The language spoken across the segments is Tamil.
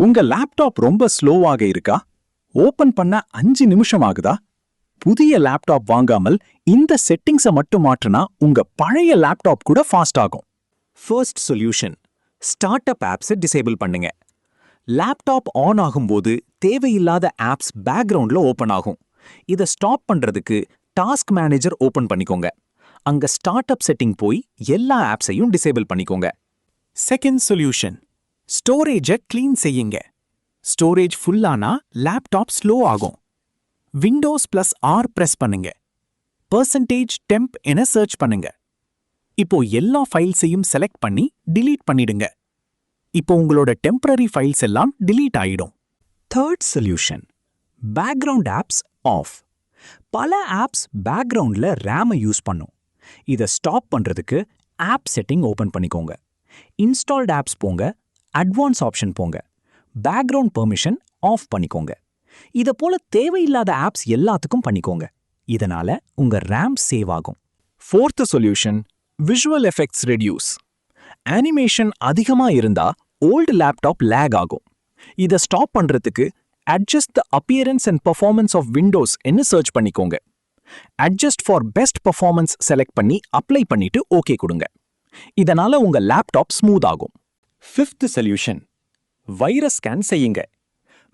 உங்க லேப்டாப் ரொம்ப ஸ்லோவாக இருக்கா? ஓபன் பண்ண 5 நிமிஷம் ஆகுதா? புதிய லேப்டாப் வாங்காமல் இந்த செட்டிங்ஸை மட்டும் மாற்றினா உங்க பழைய லேப்டாப் கூட ஃபாஸ்ட் ஆகும். ஃபர்ஸ்ட் சொல்யூஷன், ஸ்டார்ட் அப் ஆப்ஸை டிசேபிள் பண்ணுங்க. லேப்டாப் ஆன் ஆகும்போது தேவையில்லாத ஆப்ஸ் பேக்ரவுண்ட்ல ஓபன் ஆகும். இதை ஸ்டாப் பண்றதுக்கு டாஸ்க் மேனேஜர் ஓபன் பண்ணிக்கோங்க. அங்க ஸ்டார்ட் அப் செட்டிங் போய் எல்லா ஆப்ஸையும் டிசேபிள் பண்ணிக்கோங்க. செகண்ட் சொல்யூஷன், ஸ்டோரேஜை க்ளீன் செய்யுங்க. ஸ்டோரேஜ் ஃபுல்லானா லேப்டாப் ஸ்லோ ஆகும். விண்டோஸ் +R பிரஸ் பண்ணுங்க. %temp என சர்ச் பண்ணுங்க. இப்போ எல்லா ஃபைல்ஸையும் செலக்ட் பண்ணி டிலீட் பண்ணிடுங்க. இப்போ உங்களோட டெம்பரரி ஃபைல்ஸ் எல்லாம் டிலீட் ஆயிடும். Third solution, background apps off. பல ஆப்ஸ் பேக்ரவுண்ட்ல ரேமை யூஸ் பண்ணும். இதை ஸ்டாப் பண்றதுக்கு ஆப் செட்டிங் ஓபன் பண்ணிக்கோங்க. இன்ஸ்டால்ட் ஆப்ஸ் போங்க, அட்வான்ஸ் ஆப்ஷன் போங்க, பேக்ரவுண்ட் பெர்மிஷன் ஆஃப் பண்ணிக்கோங்க. இதை போல தேவையில்லாத ஆப்ஸ் எல்லாத்துக்கும் பண்ணிக்கோங்க. இதனால உங்க ரேம் சேவ் ஆகும். Fourth solution, visual effects reduce. Animation அதிகமா இருந்தா ஓல்டு லேப்டாப் லேக் ஆகும். இதை ஸ்டாப் பண்றதுக்கு adjust the appearance and performance of Windows என்ன சர்ச் பண்ணிக்கோங்க. Adjust for best performance select பண்ணி அப்ளை பண்ணிட்டு ஓகே கொடுங்க. இதனால உங்க லேப்டாப் ஸ்மூத் ஆகும். ஃபிஃப்த் சொல்யூஷன், வைரஸ் ஸ்கேன் செய்யுங்க.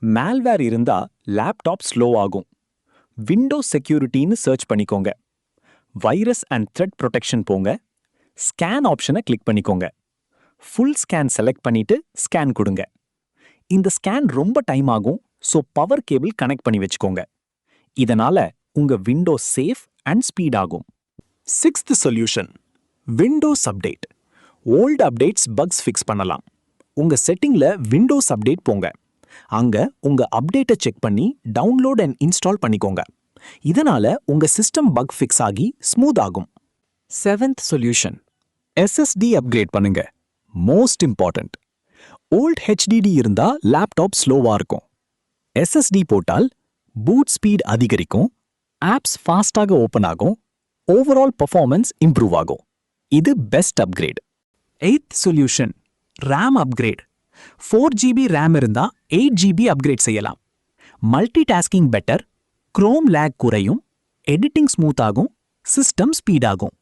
மால்வேர் இருந்தா லேப்டாப் ஸ்லோ ஆகும். விண்டோஸ் செக்யூரிட்டின்னு சர்ச் பண்ணிக்கோங்க. வைரஸ் அண்ட் த்ரெட் ப்ரொடெக்ஷன் போங்க. ஸ்கேன் ஆப்ஷனை கிளிக் பண்ணிக்கோங்க. ஃபுல் ஸ்கேன் செலக்ட் பண்ணிட்டு ஸ்கேன் கொடுங்க. இந்த ஸ்கேன் ரொம்ப டைம் ஆகும், ஸோ பவர் கேபிள் கனெக்ட் பண்ணி வச்சுக்கோங்க. இதனால உங்க விண்டோஸ் சேஃப் அண்ட் ஸ்பீட் ஆகும். Sixth solution, Windows update. Old updates bugs fix பண்ணலாம். உங்க செட்டிங்ல விண்டோஸ் அப்டேட் போங்க. அங்க உங்க அப்டேட்டை செக் பண்ணி டவுன்லோட் அண்ட் இன்ஸ்டால் பண்ணிக்கோங்க. இதனால உங்க சிஸ்டம் பக் ஃபிக்ஸ் ஆகி ஸ்மூத் ஆகும். செவன்த் சொல்யூஷன், SSD அப்கிரேட் பண்ணுங்க. Most important. ஓல்ட் HDD இருந்தா லேப்டாப் ஸ்லோவா இருக்கும். SSD போட்டால் பூட் ஸ்பீட் அதிகரிக்கும், ஆப்ஸ் ஃபாஸ்டாக ஓபன் ஆகும், ஓவரால் பெர்ஃபார்மன்ஸ் இம்ப்ரூவ் ஆகும். இது best upgrade. Eighth solution, RAM upgrade. 4GB RAM இருந்தா 8GB அப்கிரேட் செய்யலாம். Multitasking better, Chrome lag குறையும், எடிட்டிங் ஸ்மூத் ஆகும், சிஸ்டம் ஸ்பீட் ஆகும்.